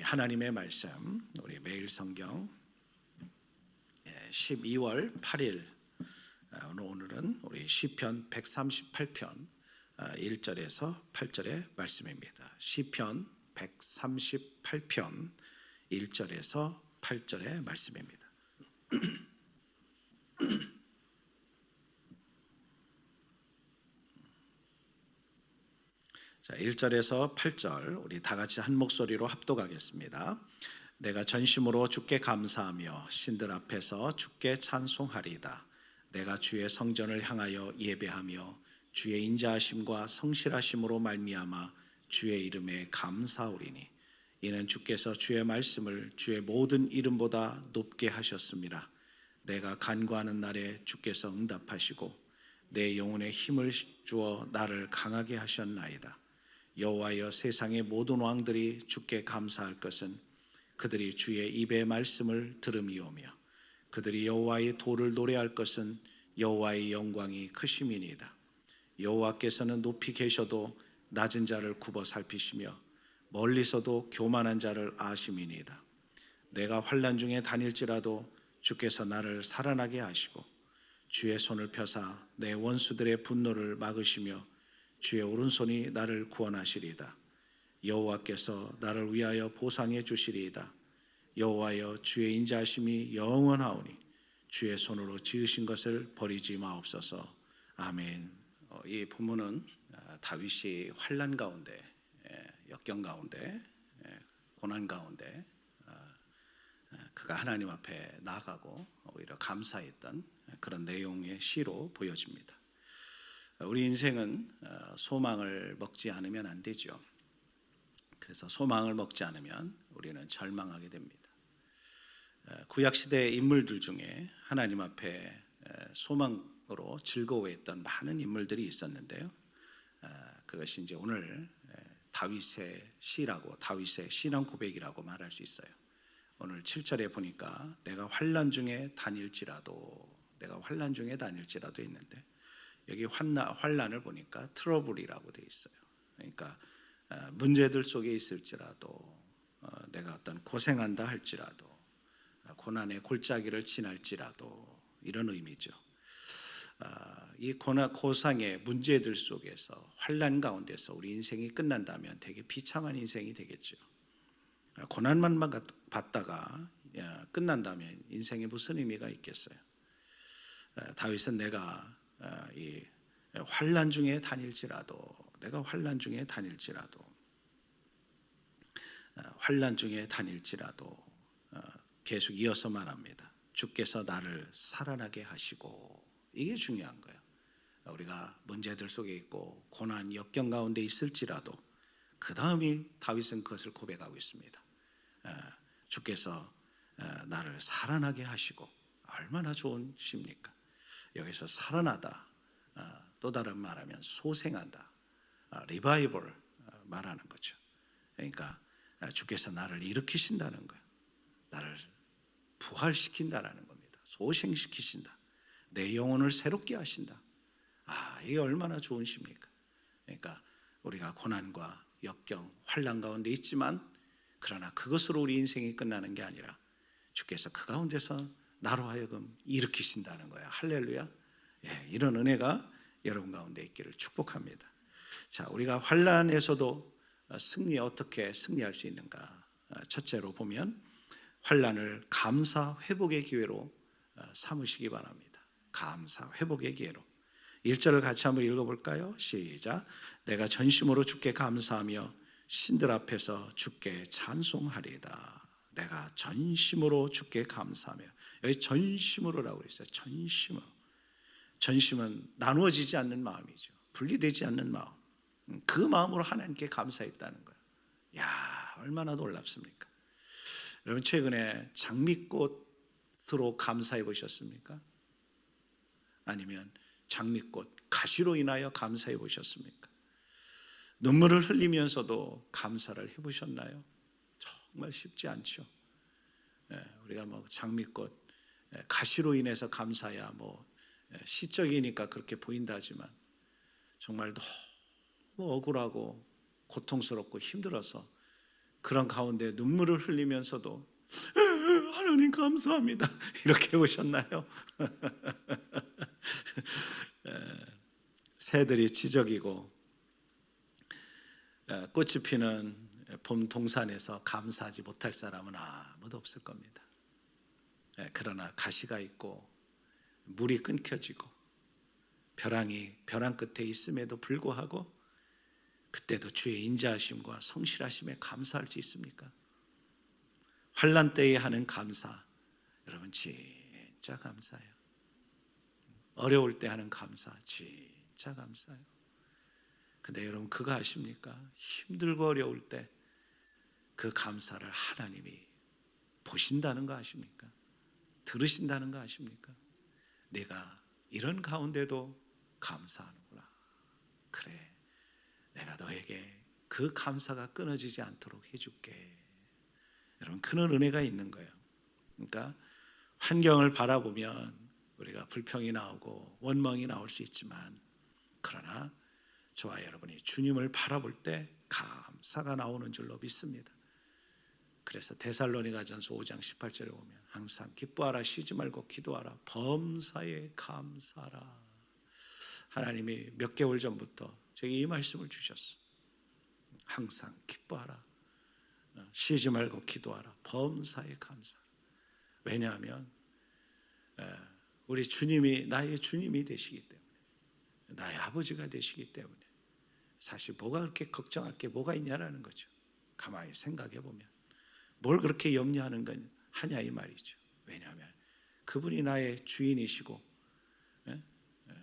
하나님의 말씀, 우리 매일 성경 12월 8일 오늘은 우리 시편 138편 1절에서 8절의 말씀입니다. 시편 138편 1절에서 8절의 말씀입니다. 자, 1절에서 8절 우리 다 같이 한 목소리로 합독하겠습니다. 내가 전심으로 주께 감사하며 신들 앞에서 주께 찬송하리이다. 내가 주의 성전을 향하여 예배하며 주의 인자하심과 성실하심으로 말미암아 주의 이름에 감사하오리니 이는 주께서 주의 말씀을 주의 모든 이름보다 높게 하셨습니다. 내가 간구하는 날에 주께서 응답하시고 내 영혼에 힘을 주어 나를 강하게 하셨나이다. 여호와여, 세상의 모든 왕들이 주께 감사할 것은 그들이 주의 입의 말씀을 들음이오며 그들이 여호와의 도를 노래할 것은 여호와의 영광이 크심이니이다. 여호와께서는 높이 계셔도 낮은 자를 굽어 살피시며 멀리서도 교만한 자를 아심이니이다. 내가 환난 중에 다닐지라도 주께서 나를 살아나게 하시고 주의 손을 펴사 내 원수들의 분노를 막으시며 주의 오른손이 나를 구원하시리이다. 여호와께서 나를 위하여 보상해 주시리이다. 여호와여, 주의 인자하심이 영원하오니 주의 손으로 지으신 것을 버리지 마옵소서. 아멘. 이 본문은 다윗이 환난 가운데, 역경 가운데, 고난 가운데 그가 하나님 앞에 나아가고 오히려 감사했던 그런 내용의 시로 보여집니다. 우리 인생은 소망을 먹지 않으면 안 되죠. 그래서 소망을 먹지 않으면 우리는 절망하게 됩니다. 구약시대의 인물들 중에 하나님 앞에 소망으로 즐거워했던 많은 인물들이 있었는데요. 그것이 이제 오늘 다윗의 시라고, 다윗의 신앙 고백이라고 말할 수 있어요. 오늘 7절에 보니까 내가 환난 중에 다닐지라도 있는데 여기 환난을 보니까 트러블이라고 되어 있어요. 그러니까 문제들 속에 있을지라도 내가 어떤 고생한다 할지라도 고난의 골짜기를 지날지라도 이런 의미죠. 이 고상의 문제들 속에서 환난 가운데서 우리 인생이 끝난다면 되게 비참한 인생이 되겠죠. 고난만 받다가 끝난다면 인생에 무슨 의미가 있겠어요? 다윗은 내가 이 환난 중에 다닐지라도 계속 이어서 말합니다. 주께서 나를 살아나게 하시고, 이게 중요한 거예요. 우리가 문제들 속에 있고 고난 역경 가운데 있을지라도 그 다음이 다윗은 그것을 고백하고 있습니다. 주께서 나를 살아나게 하시고, 얼마나 좋은 시입니까? 여기서 살아나다, 또 다른 말하면 소생한다, 리바이벌 말하는 거죠. 그러니까 주께서 나를 일으키신다는 거예요. 나를 부활시킨다라는 겁니다. 소생시키신다. 내 영혼을 새롭게 하신다. 이게 얼마나 좋은 시입니까? 그러니까 우리가 고난과 역경, 환난 가운데 있지만 그러나 그것으로 우리 인생이 끝나는 게 아니라 주께서 그 가운데서 나로 하여금 일으키신다는 거예요. 할렐루야. 이런 은혜가 여러분 가운데 있기를 축복합니다. 자, 우리가 환난에서도 어떻게 승리할 수 있는가? 첫째로 보면 환난을 감사 회복의 기회로 삼으시기 바랍니다. 감사 회복의 기회로. 1절을 같이 한번 읽어볼까요? 시작. 내가 전심으로 주께 감사하며 신들 앞에서 주께 찬송하리이다. 내가 전심으로 주께 감사하며, 여기 전심으로라고 그랬어요. 전심은 나누어지지 않는 마음이죠. 분리되지 않는 마음. 그 마음으로 하나님께 감사했다는 거예요. 얼마나 놀랍습니까? 여러분, 최근에 장미꽃으로 감사해 보셨습니까? 아니면 장미꽃 가시로 인하여 감사해 보셨습니까? 눈물을 흘리면서도 감사를 해보셨나요? 정말 쉽지 않죠. 우리가 장미꽃 가시로 인해서 감사야 시적이니까 그렇게 보인다 하지만 정말 너무 억울하고 고통스럽고 힘들어서 그런 가운데 눈물을 흘리면서도 하나님 감사합니다 이렇게 오셨나요? 새들이 지저귀고 꽃이 피는 봄 동산에서 감사하지 못할 사람은 아무도 없을 겁니다. 그러나 가시가 있고 물이 끊겨지고 벼랑 끝에 있음에도 불구하고 그때도 주의 인자하심과 성실하심에 감사할 수 있습니까? 환난 때에 하는 감사, 여러분 진짜 감사해요. 어려울 때 하는 감사 진짜 감사해요. 근데 여러분 그거 아십니까? 힘들고 어려울 때 그 감사를 하나님이 보신다는 거 아십니까? 들으신다는 거 아십니까? 내가 이런 가운데도 감사하는구나. 그래, 내가 너에게 그 감사가 끊어지지 않도록 해줄게. 여러분 그런 은혜가 있는 거예요. 그러니까 환경을 바라보면 우리가 불평이 나오고 원망이 나올 수 있지만, 그러나 저와 여러분이 주님을 바라볼 때 감사가 나오는 줄로 믿습니다. 그래서 데살로니가전서 5장 18절에 보면 항상 기뻐하라, 쉬지 말고 기도하라, 범사에 감사하라. 하나님이 몇 개월 전부터 제게 이 말씀을 주셨어요. 항상 기뻐하라, 쉬지 말고 기도하라, 범사에 감사하라. 왜냐하면 우리 주님이 나의 주님이 되시기 때문에, 나의 아버지가 되시기 때문에 사실 뭐가 그렇게 걱정할 게 뭐가 있냐라는 거죠. 가만히 생각해 보면 뭘 그렇게 염려하는 건 하냐 이 말이죠. 왜냐하면 그분이 나의 주인이시고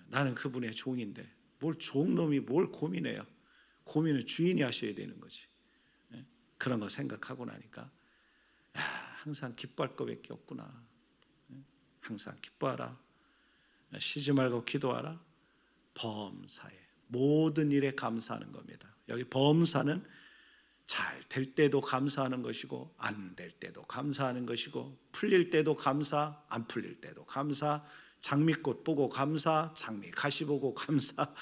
나는 그분의 종인데 뭘 종놈이 뭘 고민해요. 고민을 주인이 하셔야 되는 거지. 그런 거 생각하고 나니까 항상 기뻐할 것밖에 없구나. 항상 기뻐하라, 쉬지 말고 기도하라, 범사에 모든 일에 감사하는 겁니다. 여기 범사는 잘 될 때도 감사하는 것이고 안 될 때도 감사하는 것이고, 풀릴 때도 감사, 안 풀릴 때도 감사, 장미꽃 보고 감사, 장미 가시 보고 감사,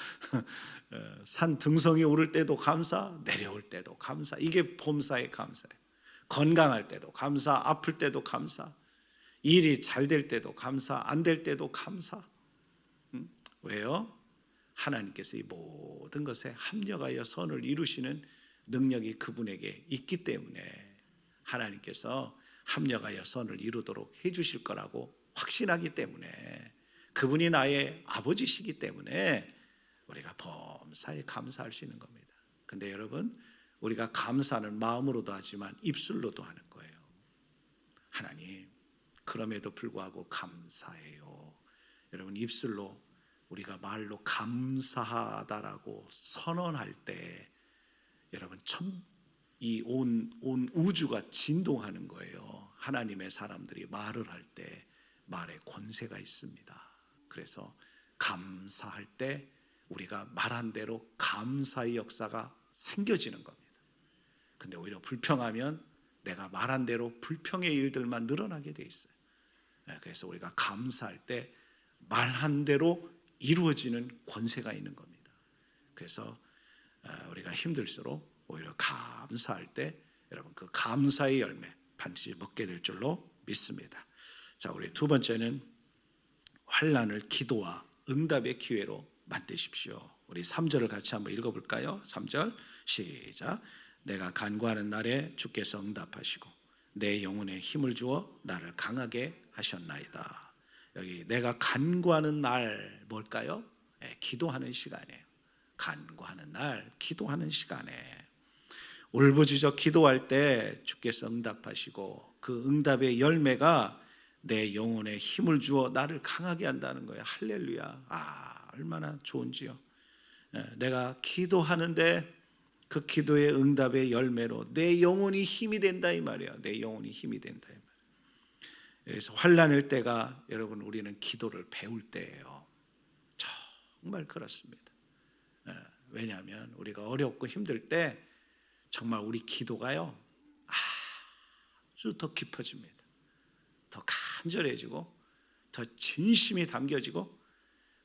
산 등성이 오를 때도 감사, 내려올 때도 감사. 이게 범사의 감사예요. 건강할 때도 감사, 아플 때도 감사, 일이 잘 될 때도 감사, 안 될 때도 감사. 왜요? 하나님께서 이 모든 것에 합력하여 선을 이루시는 능력이 그분에게 있기 때문에 하나님께서 합력하여 선을 이루도록 해주실 거라고 확신하기 때문에, 그분이 나의 아버지시기 때문에 우리가 범사에 감사할 수 있는 겁니다. 근데 여러분, 우리가 감사는 마음으로도 하지만 입술로도 하는 거예요. 하나님, 그럼에도 불구하고 감사해요. 여러분, 입술로 우리가 말로 감사하다라고 선언할 때 여러분 이 온 우주가 진동하는 거예요. 하나님의 사람들이 말을 할 때 말에 권세가 있습니다. 그래서 감사할 때 우리가 말한 대로 감사의 역사가 생겨지는 겁니다. 근데 오히려 불평하면 내가 말한 대로 불평의 일들만 늘어나게 돼 있어요. 그래서 우리가 감사할 때 말한 대로 이루어지는 권세가 있는 겁니다. 그래서 우리가 힘들수록 오히려 감사할 때 여러분 그 감사의 열매 반드시 먹게 될 줄로 믿습니다. 자, 우리 두 번째는 환난을 기도와 응답의 기회로 만드십시오. 우리 3절을 같이 한번 읽어볼까요? 3절 시작. 내가 간구하는 날에 주께서 응답하시고 내 영혼에 힘을 주어 나를 강하게 하셨나이다. 여기 내가 간구하는 날 뭘까요? 기도하는 시간이에요. 간구하는 날, 기도하는 시간에 울부짖어 기도할 때 주께서 응답하시고 그 응답의 열매가 내 영혼에 힘을 주어 나를 강하게 한다는 거예요. 할렐루야. 얼마나 좋은지요. 내가 기도하는데 그 기도의 응답의 열매로 내 영혼이 힘이 된다 이 말이에요. 내 영혼이 힘이 된다 이 말이에요. 그래서 환난일 때가 여러분 우리는 기도를 배울 때예요. 정말 그렇습니다. 왜냐하면 우리가 어렵고 힘들 때 정말 우리 기도가요 아주 더 깊어집니다. 더 간절해지고 더 진심이 담겨지고,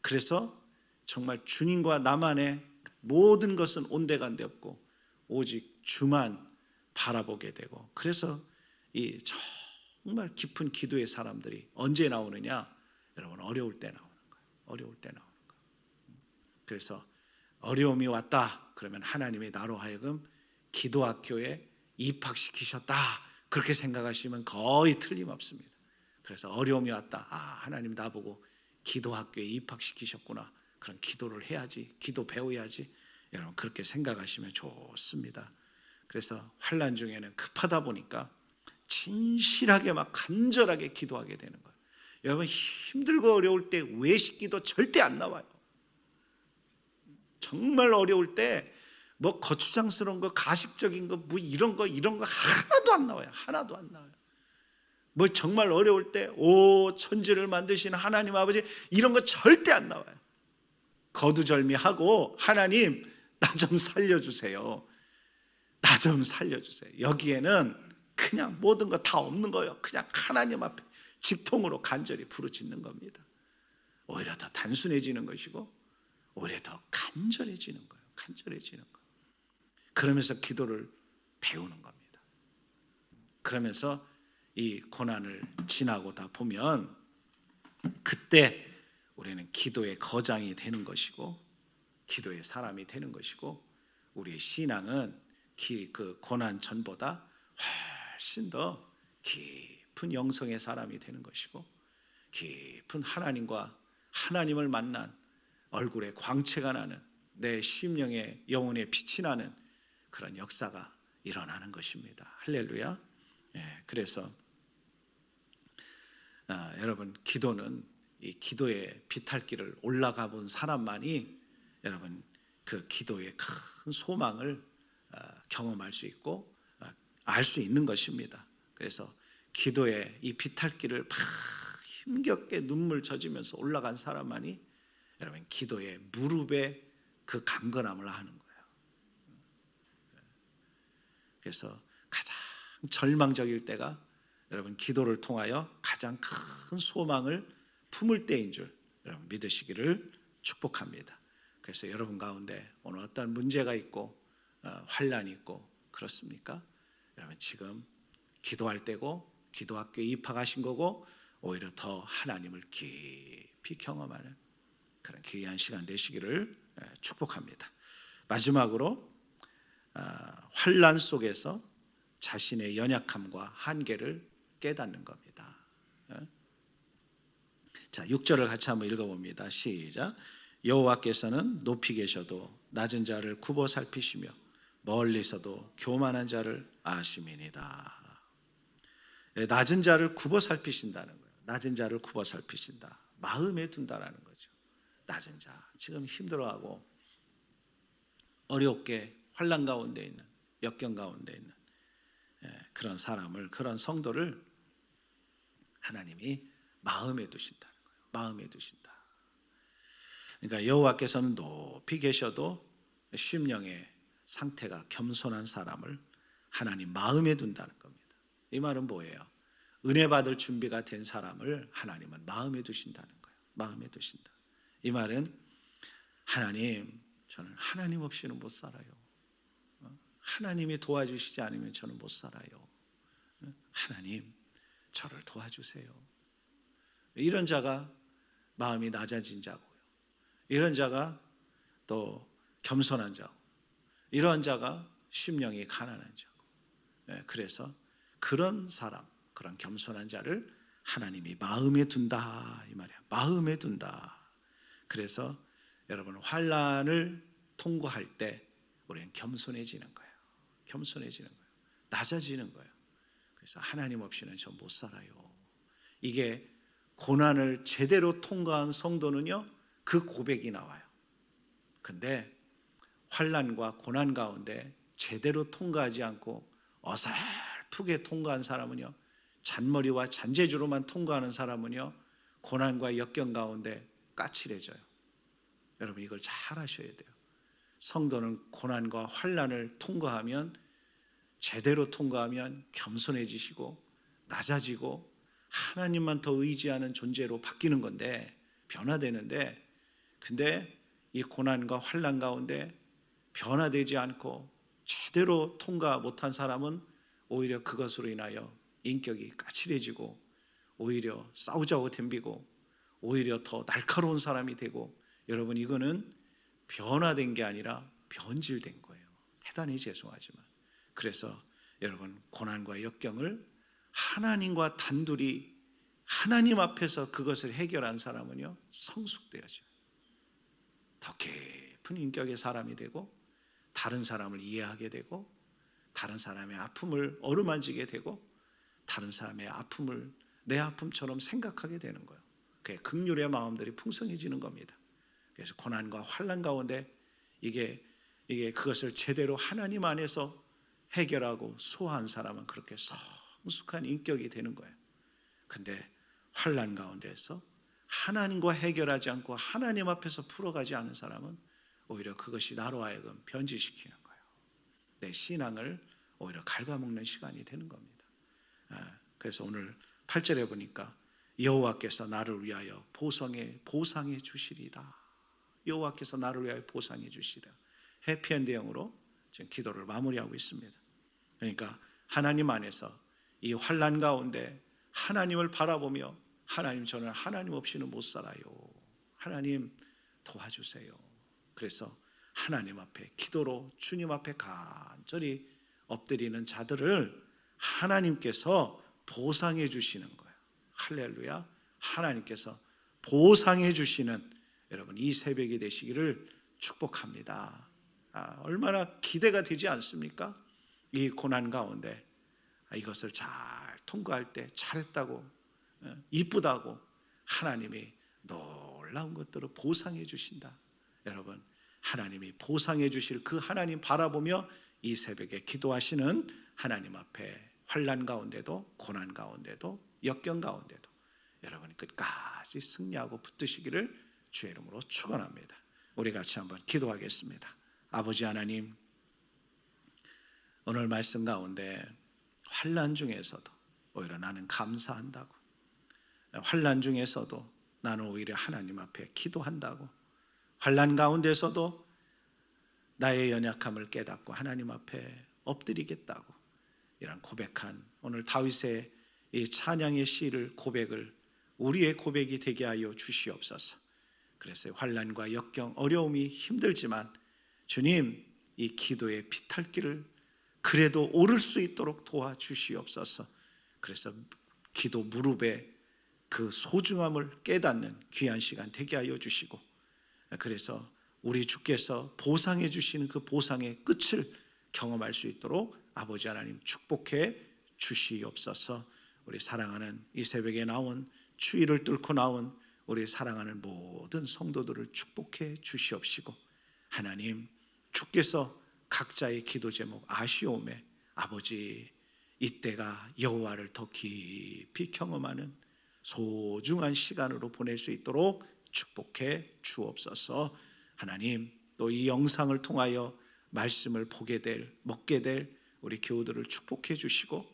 그래서 정말 주님과 나만의 모든 것은 온데간데 없고 오직 주만 바라보게 되고, 그래서 이 정말 깊은 기도의 사람들이 언제 나오느냐? 여러분, 어려울 때 나오는 거예요. 어려울 때 나오는 거예요. 그래서 어려움이 왔다 그러면 하나님이 나로 하여금 기도학교에 입학시키셨다, 그렇게 생각하시면 거의 틀림없습니다. 그래서 어려움이 왔다, 하나님 나보고 기도학교에 입학시키셨구나, 그런 기도를 해야지, 기도 배워야지, 여러분 그렇게 생각하시면 좋습니다. 그래서 환난 중에는 급하다 보니까 진실하게 막 간절하게 기도하게 되는 거예요. 여러분, 힘들고 어려울 때 외식기도 절대 안 나와요. 정말 어려울 때 뭐 거추장스러운 거, 가식적인 거, 뭐 이런 거 하나도 안 나와요. 하나도 안 나와요. 뭐 정말 어려울 때 오 천지를 만드시는 하나님 아버지, 이런 거 절대 안 나와요. 거두절미하고 하나님 나 좀 살려주세요. 나 좀 살려주세요. 여기에는 그냥 모든 거 다 없는 거예요. 그냥 하나님 앞에 직통으로 간절히 부르짖는 겁니다. 오히려 더 단순해지는 것이고 오히려 더 간절해지는 거예요. 간절해지는 거예요. 그러면서 기도를 배우는 겁니다. 그러면서 이 고난을 지나고다 보면 그때 우리는 기도의 거장이 되는 것이고 기도의 사람이 되는 것이고, 우리의 신앙은 그 고난 전보다 훨씬 더 깊은 영성의 사람이 되는 것이고, 깊은 하나님을 만난 얼굴에 광채가 나는, 내 심령의 영혼에 빛이 나는 그런 역사가 일어나는 것입니다. 할렐루야. 그래서 여러분, 기도는 이 기도의 비탈길을 올라가 본 사람만이 여러분 그 기도의 큰 소망을 경험할 수 있고 알 수 있는 것입니다. 그래서 기도의 이 비탈길을 막 힘겹게 눈물 젖으면서 올라간 사람만이 여러분 기도의 무릎에 그 강건함을 아는 거예요. 그래서 가장 절망적일 때가 여러분 기도를 통하여 가장 큰 소망을 품을 때인 줄 여러분 믿으시기를 축복합니다. 그래서 여러분 가운데 오늘 어떤 문제가 있고 환난이 있고 그렇습니까? 여러분 지금 기도할 때고 기도학교에 입학하신 거고 오히려 더 하나님을 깊이 경험하는 그런 귀한 시간 되시기를 축복합니다. 마지막으로 환난 속에서 자신의 연약함과 한계를 깨닫는 겁니다. 자, 6절을 같이 한번 읽어봅니다. 시작. 여호와께서는 높이 계셔도 낮은 자를 굽어 살피시며 멀리서도 교만한 자를 아심이니이다. 낮은 자를 굽어 살피신다는 거예요. 낮은 자를 굽어 살피신다. 마음에 둔다라는 거죠. 낮은 자, 지금 힘들어하고 어렵게 환난 가운데 있는, 역경 가운데 있는 그런 사람을, 그런 성도를 하나님이 마음에 두신다는 거예요. 마음에 두신다. 그러니까 여호와께서는 높이 계셔도 심령의 상태가 겸손한 사람을 하나님 마음에 둔다는 겁니다. 이 말은 뭐예요? 은혜 받을 준비가 된 사람을 하나님은 마음에 두신다는 거예요. 마음에 두신다. 이 말은 하나님, 저는 하나님 없이는 못 살아요. 하나님이 도와주시지 않으면 저는 못 살아요. 하나님, 저를 도와주세요. 이런 자가 마음이 낮아진 자고요. 이런 자가 또 겸손한 자고, 이런 자가 심령이 가난한 자고. 그래서 그런 사람, 그런 겸손한 자를 하나님이 마음에 둔다 이 말이야. 마음에 둔다. 그래서 여러분 환난을 통과할 때 우리는 겸손해지는 거예요. 겸손해지는 거예요. 낮아지는 거예요. 그래서 하나님 없이는 저 못 살아요. 이게 고난을 제대로 통과한 성도는요, 그 고백이 나와요. 근데 환난과 고난 가운데 제대로 통과하지 않고 어설프게 통과한 사람은요, 잔머리와 잔재주로만 통과하는 사람은요, 고난과 역경 가운데 까칠해져요. 여러분 이걸 잘 아셔야 돼요. 성도는 고난과 환난을 통과하면, 제대로 통과하면 겸손해지시고 낮아지고 하나님만 더 의지하는 존재로 바뀌는 건데, 변화되는데, 근데 이 고난과 환난 가운데 변화되지 않고 제대로 통과 못한 사람은 오히려 그것으로 인하여 인격이 까칠해지고 오히려 싸우자고 덤비고 오히려 더 날카로운 사람이 되고, 여러분 이거는 변화된 게 아니라 변질된 거예요. 대단히 죄송하지만. 그래서 여러분 고난과 역경을 하나님과 단둘이 하나님 앞에서 그것을 해결한 사람은요 성숙되어져요. 더 깊은 인격의 사람이 되고 다른 사람을 이해하게 되고 다른 사람의 아픔을 어루만지게 되고 다른 사람의 아픔을 내 아픔처럼 생각하게 되는 거예요. 그게 긍휼의 마음들이 풍성해지는 겁니다. 그래서 고난과 환난 가운데 이게 그것을 제대로 하나님 안에서 해결하고 소화한 사람은 그렇게 성숙한 인격이 되는 거예요. 근데 환난 가운데서 하나님과 해결하지 않고 하나님 앞에서 풀어가지 않은 사람은 오히려 그것이 나로 하여금 변질시키는 거예요. 내 신앙을 오히려 갉아먹는 시간이 되는 겁니다. 그래서 오늘 8절에 보니까 여호와께서 나를 위하여 보상해 주시리다. 여호와께서 나를 위하여 보상해 주시리라. 해피엔드형으로 지금 기도를 마무리하고 있습니다. 그러니까 하나님 안에서 이 환난 가운데 하나님을 바라보며 하나님, 저는 하나님 없이는 못 살아요. 하나님 도와주세요. 그래서 하나님 앞에 기도로 주님 앞에 간절히 엎드리는 자들을 하나님께서 보상해 주시는 거예요. 할렐루야. 하나님께서 보상해 주시는 여러분 이 새벽이 되시기를 축복합니다. 얼마나 기대가 되지 않습니까? 이 고난 가운데 이것을 잘 통과할 때 잘했다고, 이쁘다고 하나님이 놀라운 것들을 보상해 주신다. 여러분 하나님이 보상해 주실 그 하나님 바라보며 이 새벽에 기도하시는 하나님 앞에 환난 가운데도 고난 가운데도 역경 가운데도 여러분이 끝까지 승리하고 붙드시기를 주의 이름으로 축원합니다. 우리 같이 한번 기도하겠습니다. 아버지 하나님, 오늘 말씀 가운데 환난 중에서도 오히려 나는 감사한다고, 환난 중에서도 나는 오히려 하나님 앞에 기도한다고, 환난 가운데서도 나의 연약함을 깨닫고 하나님 앞에 엎드리겠다고 이런 고백한 오늘 다윗의 이 찬양의 시를 고백을 우리의 고백이 되게 하여 주시옵소서. 그래서 환난과 역경, 어려움이 힘들지만 주님 이 기도의 비탈길을 그래도 오를 수 있도록 도와주시옵소서. 그래서 기도 무릎에 그 소중함을 깨닫는 귀한 시간 되게 하여 주시고, 그래서 우리 주께서 보상해 주시는 그 보상의 끝을 경험할 수 있도록 아버지 하나님 축복해 주시옵소서. 우리 사랑하는 이 새벽에 나온 추위를 뚫고 나온 우리 사랑하는 모든 성도들을 축복해 주시옵시고, 하나님 주께서 각자의 기도 제목 아시오매 아버지 이때가 여호와를 더 깊이 경험하는 소중한 시간으로 보낼 수 있도록 축복해 주옵소서. 하나님 또 이 영상을 통하여 말씀을 보게 될 먹게 될 우리 교우들을 축복해 주시고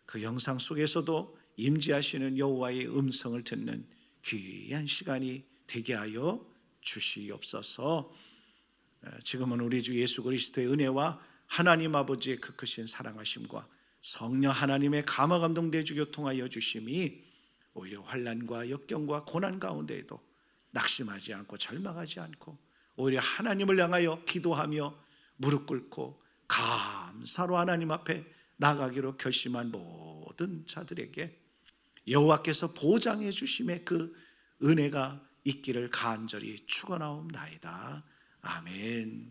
그 영상 속에서도 임재하시는 여호와의 음성을 듣는 귀한 시간이 되게 하여 주시옵소서. 지금은 우리 주 예수 그리스도의 은혜와 하나님 아버지의 그 크신 사랑하심과 성령 하나님의 감화 감동 내주 교통하여 주심이 오히려 환난과 역경과 고난 가운데에도 낙심하지 않고 절망하지 않고 오히려 하나님을 향하여 기도하며 무릎 꿇고 감사로 하나님 앞에 나가기로 결심한 모든 자들에게 여호와께서 보장해 주심의 그 은혜가 있기를 간절히 축원하옵나이다. 아멘.